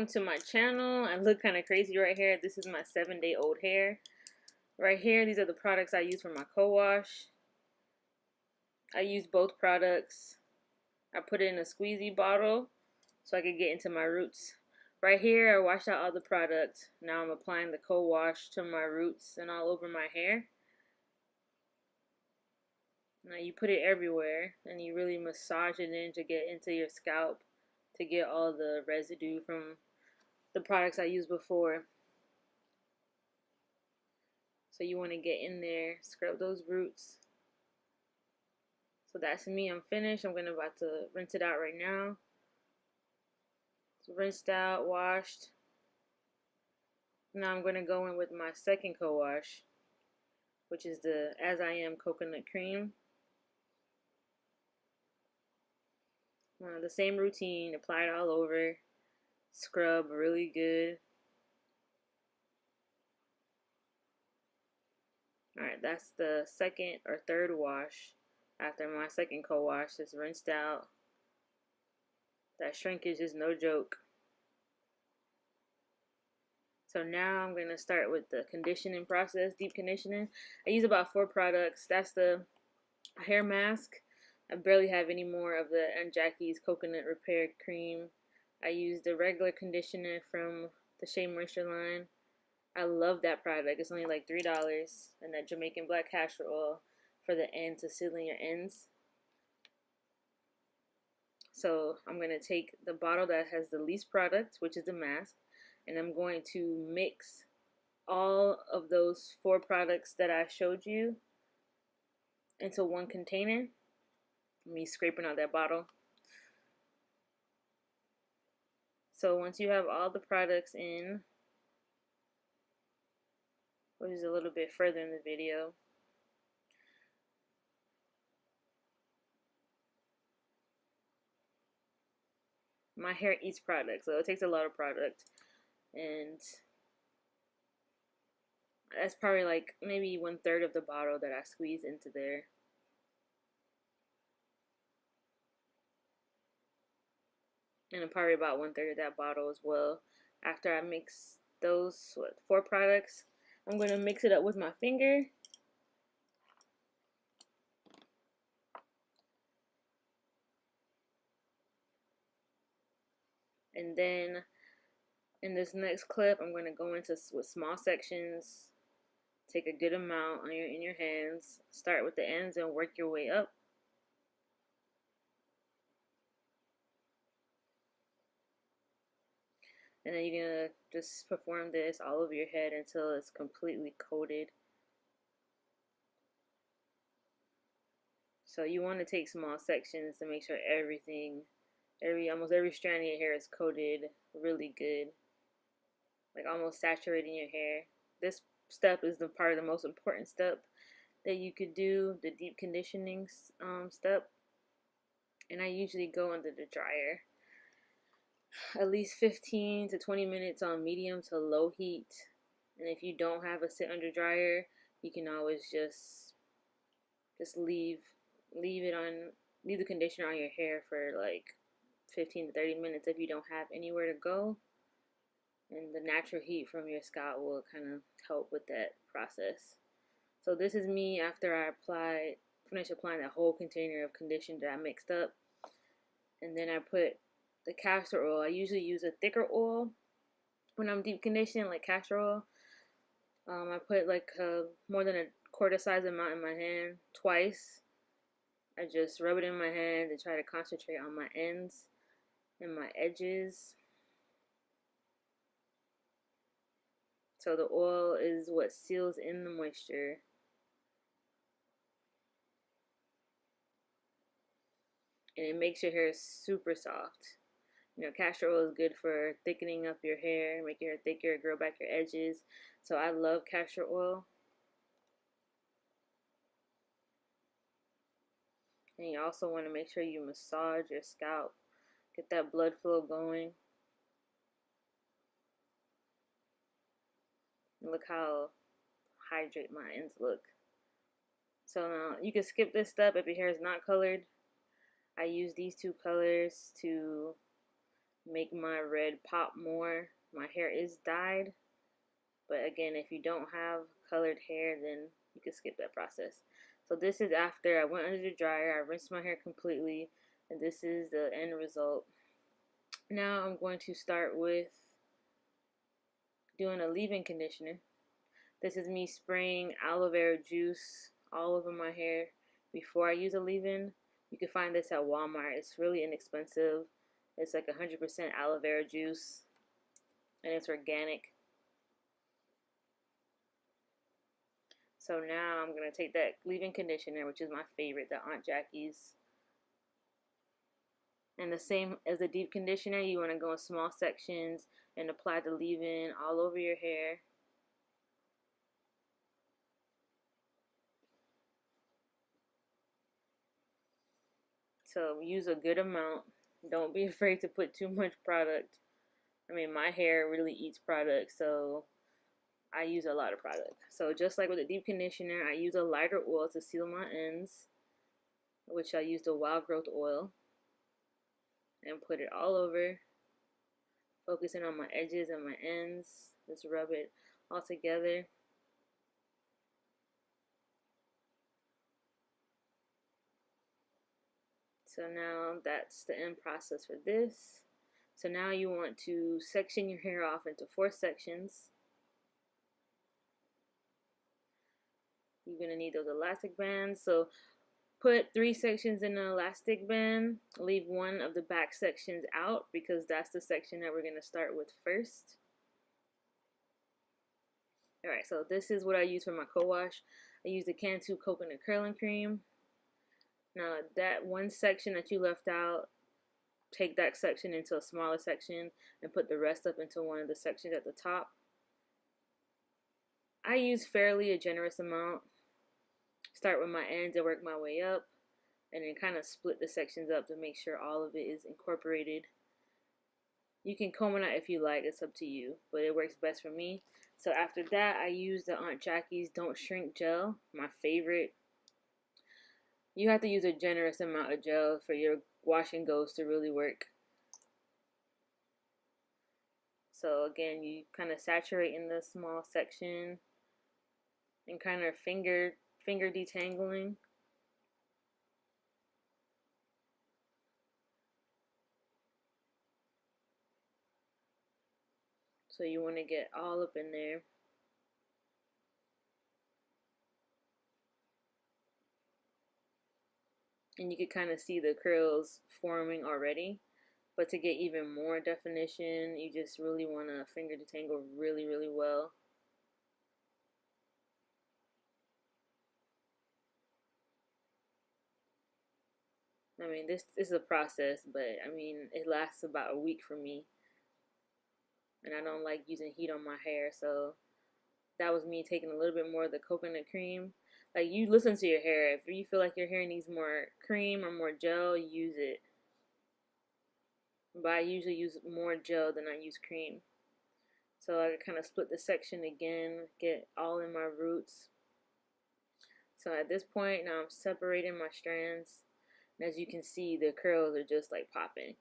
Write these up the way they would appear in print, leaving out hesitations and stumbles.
welcome to my channel. I look kind of crazy right here. This is my 7-day-old hair. Right here, these are the products I use for my co-wash. I use both products. I put it in a squeezy bottle so I could get into my roots. Right here, I washed out all the products. Now I'm applying the co-wash to my roots and all over my hair. Now you put it everywhere and you really massage it in to get into your scalp to get all the residue from the products I used before. So you want to get in there, scrub those roots. So that's me. I'm finished. I'm about to rinse it out right now. It's rinsed out, washed. Now I'm going to go in with my second co-wash, which is the As I Am Coconut Cream. The same routine, apply it all over, scrub really good. Alright, that's the second or third wash after my second co-wash. It's rinsed out. That shrinkage is no joke. So now I'm going to start with the conditioning process, deep conditioning. I use about 4 products. That's the hair mask. I barely have any more of the Aunt Jackie's Coconut Repair Cream. I use the regular conditioner from the Shea Moisture line. I love that product. It's only like $3. And that Jamaican black castor oil for the ends, to seal in your ends. So I'm going to take the bottle that has the least product, which is the mask, and I'm going to mix all of those 4 products that I showed you into one container. Me scraping out that bottle. So once you have all the products in, which is a little bit further in the video, my hair eats product, so it takes a lot of product, and that's probably like maybe 1/3 of the bottle that I squeeze into there. And probably about 1/3 of that bottle as well. After I mix those 4 products, I'm going to mix it up with my finger. And then in this next clip, I'm going to go into with small sections. Take a good amount in your hands. Start with the ends and work your way up. And then you're going to just perform this all over your head until it's completely coated. So you want to take small sections to make sure almost every strand of your hair is coated really good. Like almost saturating your hair. This step is the most important step that you could do, the deep conditioning step. And I usually go under the dryer. At least 15 to 20 minutes on medium to low heat. And if you don't have a sit under dryer, you can always just leave the conditioner on your hair for like 15 to 30 minutes if you don't have anywhere to go. And the natural heat from your scalp will kind of help with that process. So this is me after I finish applying that whole container of conditioner that I mixed up. And then I put the castor oil. I usually use a thicker oil when I'm deep conditioning, like castor oil. I put like more than a quarter size amount in my hand twice. I just rub it in my hand and try to concentrate on my ends and my edges. So the oil is what seals in the moisture. And it makes your hair super soft. You know, castor oil is good for thickening up your hair, make your hair thicker, grow back your edges. So I love castor oil. And you also want to make sure you massage your scalp. Get that blood flow going. Look how hydrated my ends look. So now you can skip this step if your hair is not colored. I use these 2 colors to make my red pop more. My hair is dyed, but again, if you don't have colored hair, then you can skip that process. So this is after I went under the dryer, I rinsed my hair completely, and this is the end result. Now I'm going to start with doing a leave-in conditioner. This is me spraying aloe vera juice all over my hair before I use a leave-in. You can find this at Walmart. It's really inexpensive. It's like 100% aloe vera juice, and it's organic. So now I'm going to take that leave-in conditioner, which is my favorite, the Aunt Jackie's. And the same as the deep conditioner, you want to go in small sections and apply the leave-in all over your hair. So use a good amount. Don't be afraid to put too much product. I mean, my hair really eats product, so I use a lot of product. So just like with the deep conditioner, I use a lighter oil to seal my ends, which I use the wild growth oil, and put it all over, focusing on my edges and my ends. Just rub it all together. So now that's the end process for this. So now you want to section your hair off into 4 sections. You're going to need those elastic bands. So put 3 sections in an elastic band. Leave one of the back sections out because that's the section that we're going to start with first. Alright, so this is what I use for my co-wash. I use the Cantu coconut curling cream. Now that one section that you left out, take that section into a smaller section and put the rest up into one of the sections at the top. I use fairly a generous amount. Start with my ends and work my way up, and then kind of split the sections up to make sure all of it is incorporated. You can comb it out if you like, it's up to you, but it works best for me. So after that, I use the Aunt Jackie's Don't Shrink Gel, my favorite. You have to use a generous amount of gel for your wash and goes to really work. So again, you kind of saturate in the small section and kind of finger detangling. So you want to get all up in there. And you can kind of see the curls forming already. But to get even more definition, you just really want to finger detangle really, really well. I mean, this is a process, but I mean, it lasts about a week for me. And I don't like using heat on my hair, so that was me taking a little bit more of the coconut cream. Like, you listen to your hair. If you feel like your hair needs more cream or more gel, use it. But I usually use more gel than I use cream. So I kind of split the section again, get all in my roots. So at this point, now I'm separating my strands. And as you can see, the curls are just like popping.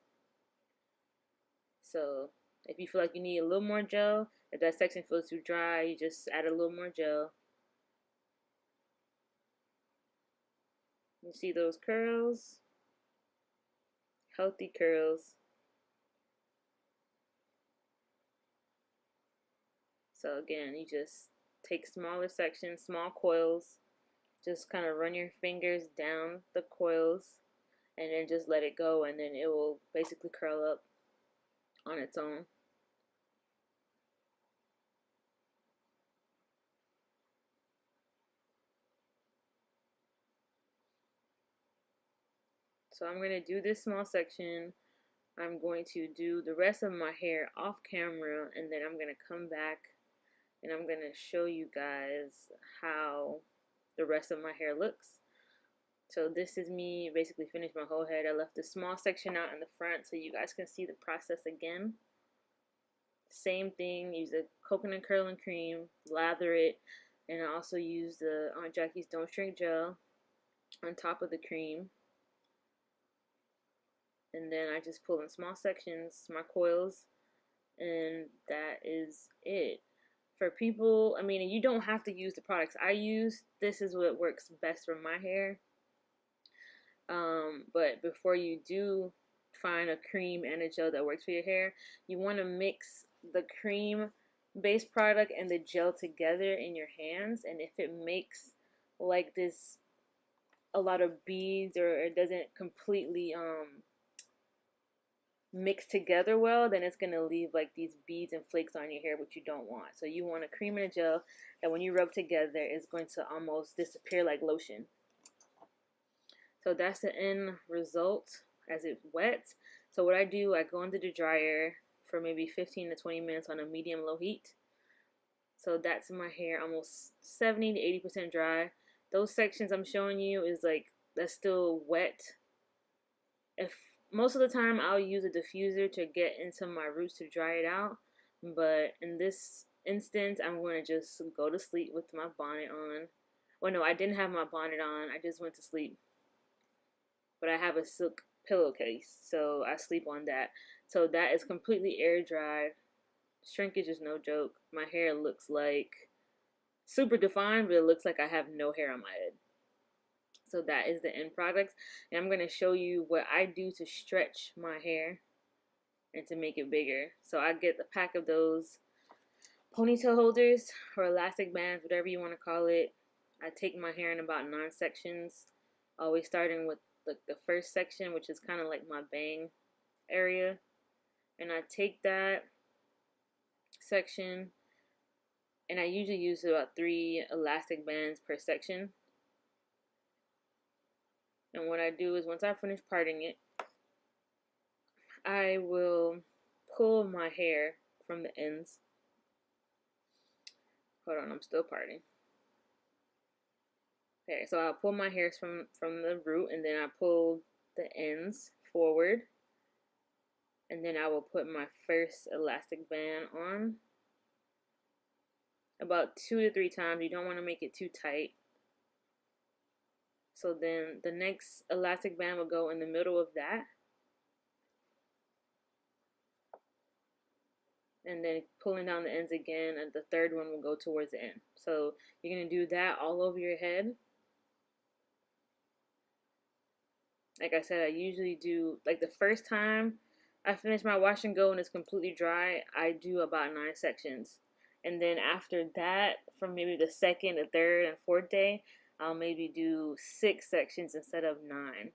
So if you feel like you need a little more gel, if that section feels too dry, you just add a little more gel. You see those curls? Healthy curls. So again, you just take smaller sections, small coils, just kind of run your fingers down the coils and then just let it go, and then it will basically curl up on its own. So I'm going to do this small section. I'm going to do the rest of my hair off camera, and then I'm going to come back and I'm going to show you guys how the rest of my hair looks. So this is me basically finished my whole head. I left a small section out in the front so you guys can see the process again. Same thing, use the coconut curling cream, lather it, and I also use the Aunt Jackie's Don't Shrink Gel on top of the cream. and then I just pull in small sections, my coils, and that is it. For people, I mean, you don't have to use the products I use. This is what works best for my hair. But before you do find a cream and a gel that works for your hair, you want to mix the cream based product and the gel together in your hands. And if it makes like this a lot of beads, or it doesn't completely mix together well, then it's gonna leave like these beads and flakes on your hair, which you don't want. So you want a cream and a gel that when you rub together is going to almost disappear like lotion. So that's the end result as it wets. So what I do, I go into the dryer for maybe 15 to 20 minutes on a medium low heat. So that's my hair almost 70 to 80% dry. Those sections I'm showing you is like, that's still wet. If most of the time I'll use a diffuser to get into my roots to dry it out, but in this instance I'm going to just go to sleep with my bonnet on. Well, no, I didn't have my bonnet on, I just went to sleep. But I have a silk pillowcase, so I sleep on that. So that is completely air dried. Shrinkage is no joke. My hair looks like super defined, but it looks like I have no hair on my head. So that is the end product, and I'm going to show you what I do to stretch my hair and to make it bigger. So I get a pack of those ponytail holders or elastic bands, whatever you want to call it. I take my hair in about 9 sections, always starting with the first section, which is kind of like my bang area, and I take that section and I usually use about 3 elastic bands per section. And what I do is once I finish parting it, I will pull my hair from the ends. Hold on, I'm still parting. Okay, so I'll pull my hairs from the root, and then I pull the ends forward, and then I will put my first elastic band on about 2 to 3 times. You don't want to make it too tight. So then the next elastic band will go in the middle of that, and then pulling down the ends again, and the third one will go towards the end. So you're going to do that all over your head. Like I said, I usually do, like the first time I finish my wash and go and it's completely dry, I do about 9 sections. And then after that, from maybe the second, the third, and fourth day, I'll maybe do 6 sections instead of 9.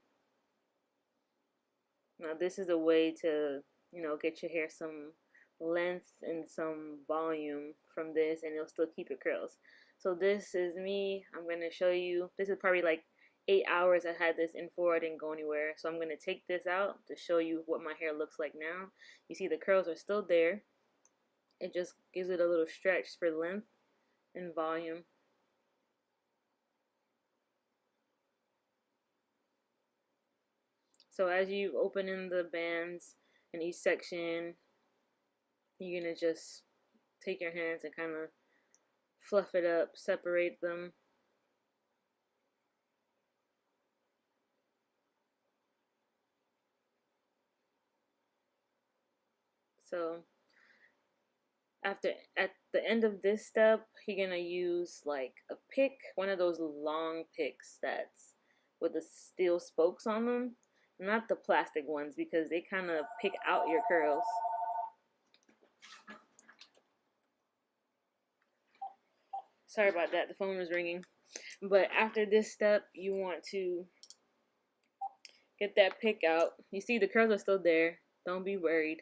Now this is a way to, you know, get your hair some length and some volume from this, and it'll still keep your curls. So this is me. I'm going to show you, this is probably like 8 hours I had this in for. I didn't go anywhere. So I'm going to take this out to show you what my hair looks like now. You see the curls are still there. It just gives it a little stretch for length and volume. So as you open in the bands in each section, you're going to just take your hands and kind of fluff it up, separate them. So at the end of this step, you're gonna use like a pick, one of those long picks that's with the steel spokes on them, not the plastic ones, because they kind of pick out your curls. Sorry about that, the phone was ringing. But after this step, you want to get that pick out. You see the curls are still there, don't be worried.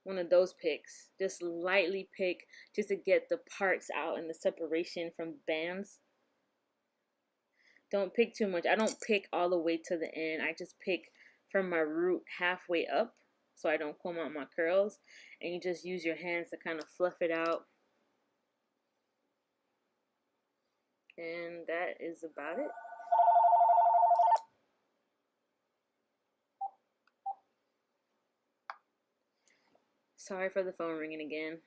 One of those picks, just lightly pick just to get the parts out and the separation from bands. Don't pick too much. I don't pick all the way to the end. I just pick from my root halfway up so I don't comb out my curls, and you just use your hands to kind of fluff it out. And that is about it. Sorry for the phone ringing again.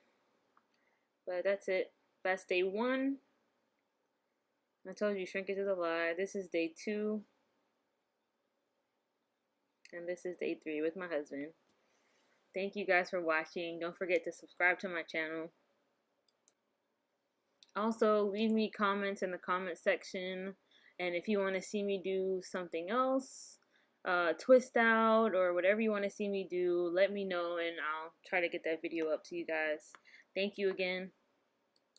But that's it. That's day 1. I told you shrinkage is a lie. This is day 2. And this is day 3 with my husband. Thank you guys for watching. Don't forget to subscribe to my channel. Also, leave me comments in the comment section. And if you want to see me do something else, twist out or whatever you want to see me do, let me know and I'll try to get that video up to you guys. Thank you again.